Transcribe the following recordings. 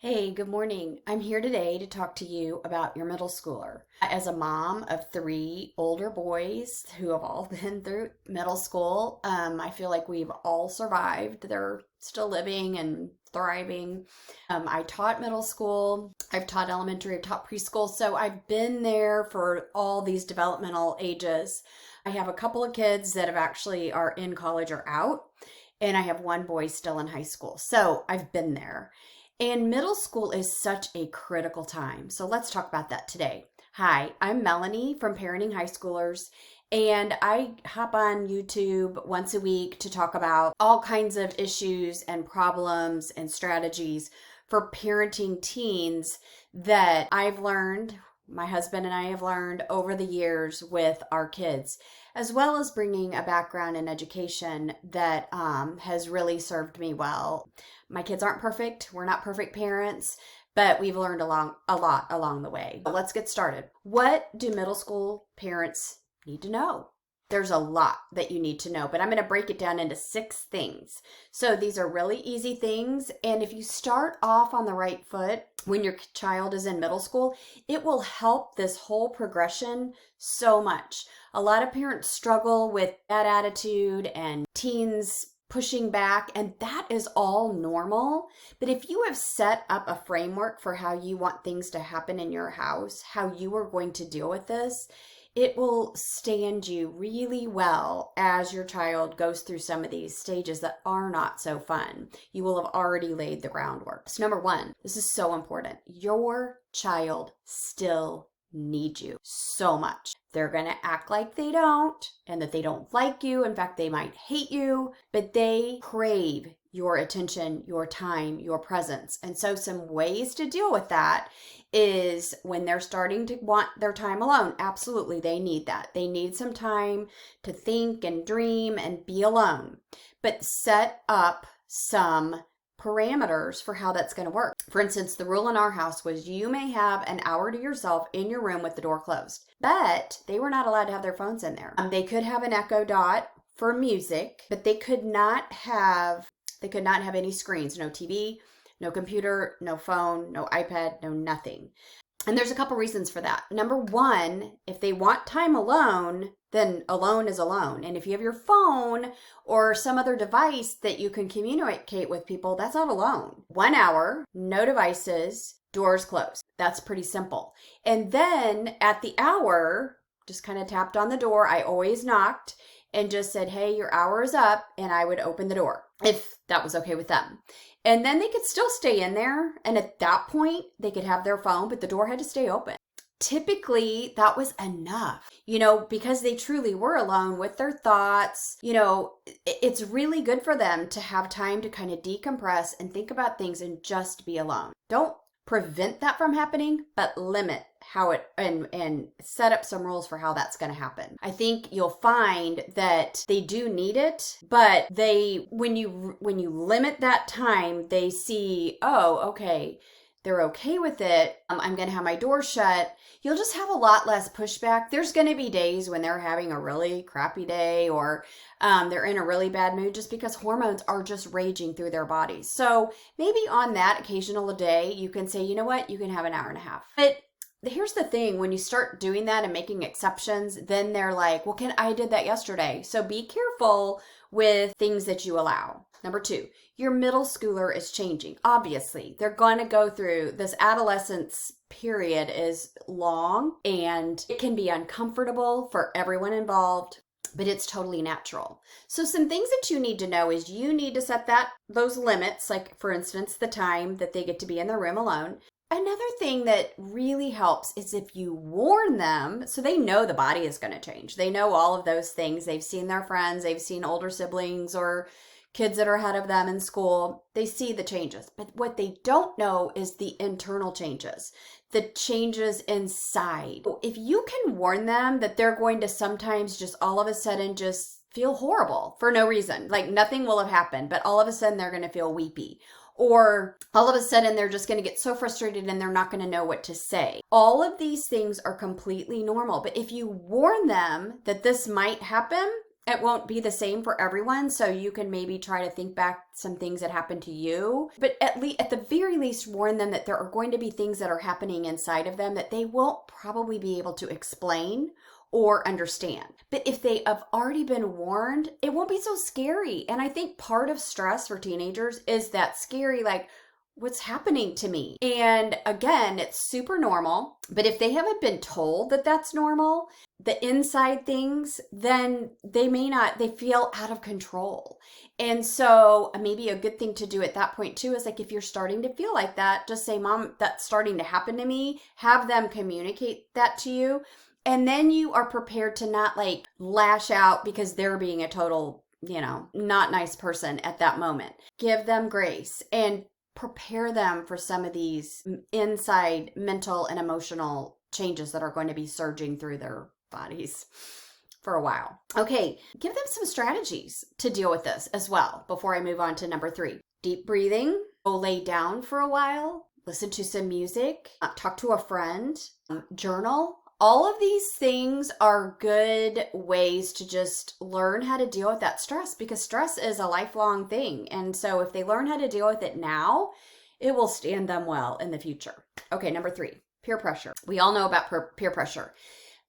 Hey, good morning. I'm here today to talk to you about your middle schooler. As a mom of three older boys who have all been through middle school, I feel like we've all survived. They're still living and thriving. I taught middle school, I've taught elementary, I've taught preschool, so I've been there for all these developmental ages. I have a couple of kids that have actually are in college or out, and I have one boy still in high school. So I've been there. And middle school is such a critical time. So let's talk about that today. Hi, I'm Melanie from Parenting High Schoolers, and I hop on YouTube once a week to talk about all kinds of issues and problems and strategies for parenting teens that I've learned, my husband and I have learned over the years with our kids, as well as bringing a background in education that has really served me well. My kids aren't perfect. We're not perfect parents, but we've learned a lot along the way. But let's get started. What do middle school parents need to know? There's a lot that you need to know, but I'm going to break it down into 6 things. So these are really easy things. And if you start off on the right foot when your child is in middle school, it will help this whole progression so much. A lot of parents struggle with bad attitude and teens pushing back, and that is all normal. But if you have set up a framework for how you want things to happen in your house, how you are going to deal with this, it will stand you really well as your child goes through some of these stages that are not so fun. You will have already laid the groundwork. So number 1, this is so important. Your child still needs you so much. They're going to act like they don't and that they don't like you. In fact, they might hate you, but they crave your attention, your time, your presence. And so some ways to deal with that is when they're starting to want their time alone. Absolutely, they need that. They need some time to think and dream and be alone. But set up some parameters for how that's going to work. For instance, the rule in our house was you may have an hour to yourself in your room with the door closed, but they were not allowed to have their phones in there. They could have an Echo Dot for music, but they could not have any screens, no TV, no computer, no phone, no iPad, no nothing. And there's a couple reasons for that. Number 1, if they want time alone, then alone is alone. And if you have your phone or some other device that you can communicate with people, that's not alone. 1 hour, no devices, doors closed. That's pretty simple. And then at the hour, just kind of tapped on the door. I always knocked and just said, hey, your hour is up. And I would open the door if that was okay with them. And then they could still stay in there. And at that point, they could have their phone, but the door had to stay open. Typically, that was enough, because they truly were alone with their thoughts. It's really good for them to have time to kind of decompress and think about things and just be alone. Don't prevent that from happening, but limit how it and set up some rules for how that's going to happen. I think you'll find that they do need it, but when you limit that time, they see, oh, okay, they're okay with it. I'm going to have my door shut. You'll just have a lot less pushback. There's going to be days when they're having a really crappy day or they're in a really bad mood just because hormones are just raging through their bodies. So maybe on that occasional day, you can say, you know what, you can have an hour and a half. But here's the thing, when you start doing that and making exceptions, then they're like, well, I did that yesterday. So be careful with things that you allow. Number 2, your middle schooler is changing. Obviously, they're going to go through this adolescence period is long and it can be uncomfortable for everyone involved, but it's totally natural. So some things that you need to know is you need to set those limits, like for instance, the time that they get to be in their room alone. Another thing that really helps is if you warn them, so they know the body is going to change. They know all of those things. They've seen their friends, they've seen older siblings or kids that are ahead of them in school. They see the changes. But what they don't know is the internal changes, the changes inside. If you can warn them that they're going to sometimes just all of a sudden just feel horrible for no reason, like nothing will have happened, but all of a sudden they're going to feel weepy. Or all of a sudden they're just going to get so frustrated and they're not going to know what to say. All of these things are completely normal. But if you warn them that this might happen, It won't be the same for everyone, so you can maybe try to think back some things that happened to you, but at the very least warn them that there are going to be things that are happening inside of them that they won't probably be able to explain or understand. But if they have already been warned, it won't be so scary. And I think part of stress for teenagers is that scary, like, what's happening to me? And again, it's super normal. But if they haven't been told that that's normal, the inside things, then they feel out of control. And so maybe a good thing to do at that point too is like, if you're starting to feel like that, just say, Mom, that's starting to happen to me. Have them communicate that to you. And then you are prepared to not like lash out because they're being a total, not nice person at that moment. Give them grace and prepare them for some of these inside mental and emotional changes that are going to be surging through their bodies for a while. Okay, give them some strategies to deal with this as well before I move on to number 3. Deep breathing, go lay down for a while, listen to some music, talk to a friend, journal. All of these things are good ways to just learn how to deal with that stress, because stress is a lifelong thing. And so if they learn how to deal with it now, it will stand them well in the future. Okay, number 3, peer pressure. We all know about peer pressure.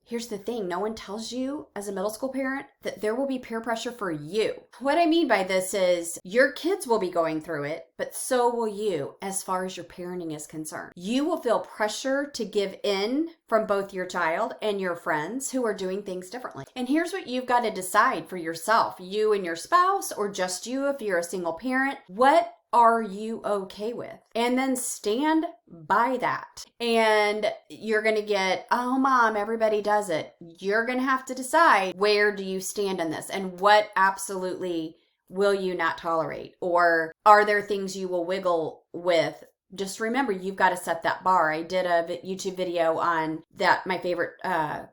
Here's the thing, no one tells you as a middle school parent that there will be peer pressure for you. What I mean by this is your kids will be going through it, but so will you as far as your parenting is concerned. You will feel pressure to give in from both your child and your friends who are doing things differently. And here's what you've got to decide for yourself, you and your spouse, or just you if you're a single parent. What are you okay with? And then stand by that. And you're going to get, oh, Mom, everybody does it. You're going to have to decide, where do you stand in this and what absolutely will you not tolerate? Or are there things you will wiggle with? Just remember, you've got to set that bar. I did a YouTube video on that, my favorite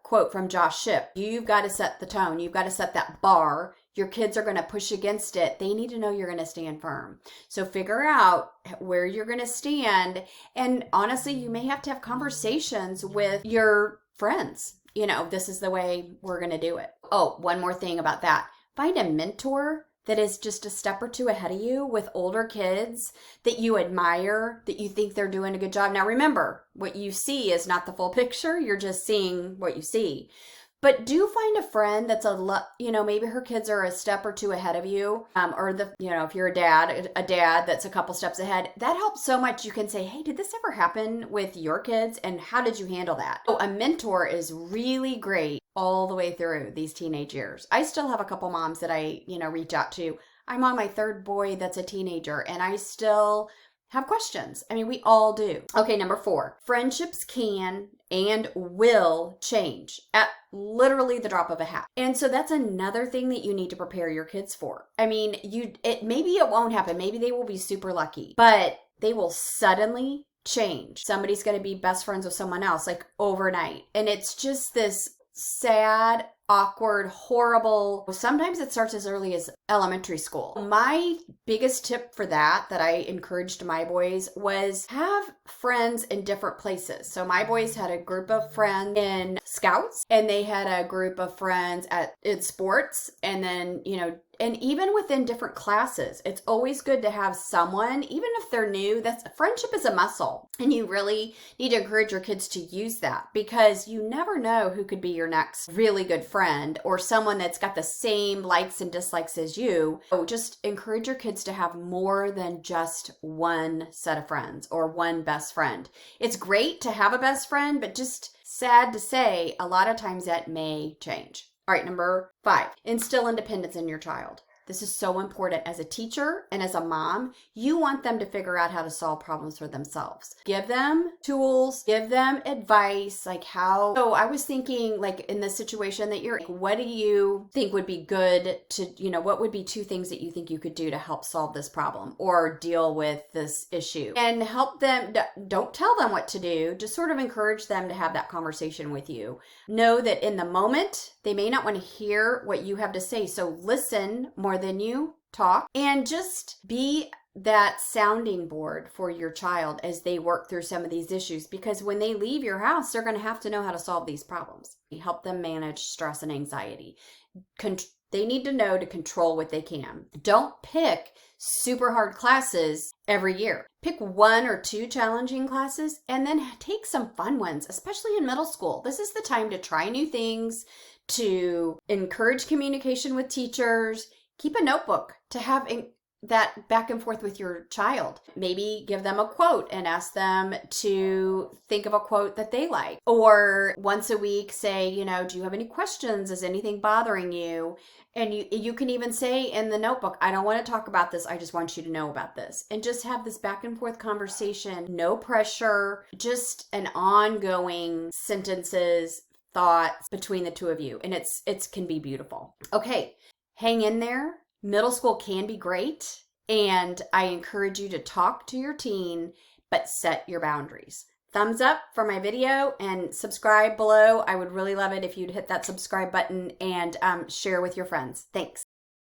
quote from Josh Shipp. You've got to set the tone. You've got to set that bar. Your kids are going to push against it. They need to know you're going to stand firm. So figure out where you're going to stand. And honestly, you may have to have conversations with your friends. This is the way we're going to do it. Oh, one more thing about that. Find a mentor that is just a step or two ahead of you with older kids that you admire, that you think they're doing a good job. Now, remember, what you see is not the full picture. You're just seeing what you see. But do find a friend that's maybe her kids are a step or two ahead of you, or if you're a dad that's a couple steps ahead. That helps so much. You can say, hey, did this ever happen with your kids? And how did you handle that? So a mentor is really great all the way through these teenage years. I still have a couple moms that I, reach out to. I'm on my 3rd boy that's a teenager, and I still have questions. I mean, we all do. Okay, number 4, friendships can and will change at literally the drop of a hat. And so that's another thing that you need to prepare your kids for. I mean, maybe it won't happen. Maybe they will be super lucky, but they will suddenly change. Somebody's going to be best friends with someone else like overnight. And it's just this sad, awkward, horrible. Sometimes it starts as early as elementary school. My biggest tip for that I encouraged my boys was have friends in different places. So my boys had a group of friends in Scouts, and they had a group of friends in sports, and then, and even within different classes, it's always good to have someone, even if they're new. Friendship is a muscle, and you really need to encourage your kids to use that, because you never know who could be your next really good friend or someone that's got the same likes and dislikes as you. So just encourage your kids to have more than just one set of friends or one best friend. It's great to have a best friend, but just sad to say, a lot of times that may change. All right, number 5, instill independence in your child. This is so important. As a teacher and as a mom, you want them to figure out how to solve problems for themselves. Give them tools, give them advice, like how. So I was thinking, like, in the situation that you're in, what do you think would be good to, what would be 2 things that you think you could do to help solve this problem or deal with this issue? And help them, don't tell them what to do, just sort of encourage them to have that conversation with you. Know that in the moment, they may not want to hear what you have to say, so listen more than you talk, and just be that sounding board for your child as they work through some of these issues, because when they leave your house, they're going to have to know how to solve these problems. Help them manage stress and anxiety. They need to know to control what they can. Don't pick super hard classes every year. Pick 1 or 2 challenging classes and then take some fun ones, especially in middle school. This is the time to try new things, to encourage communication with teachers. Keep a notebook to have that back and forth with your child. Maybe give them a quote and ask them to think of a quote that they like. Or once a week say, do you have any questions? Is anything bothering you? And you can even say in the notebook, I don't want to talk about this. I just want you to know about this. And just have this back and forth conversation. No pressure, just an ongoing sentences, thoughts between the two of you. And it can be beautiful. Okay, hang in there. Middle school can be great, and I encourage you to talk to your teen, but set your boundaries. Thumbs up for my video and subscribe below. I would really love it if you'd hit that subscribe button and share with your friends. Thanks.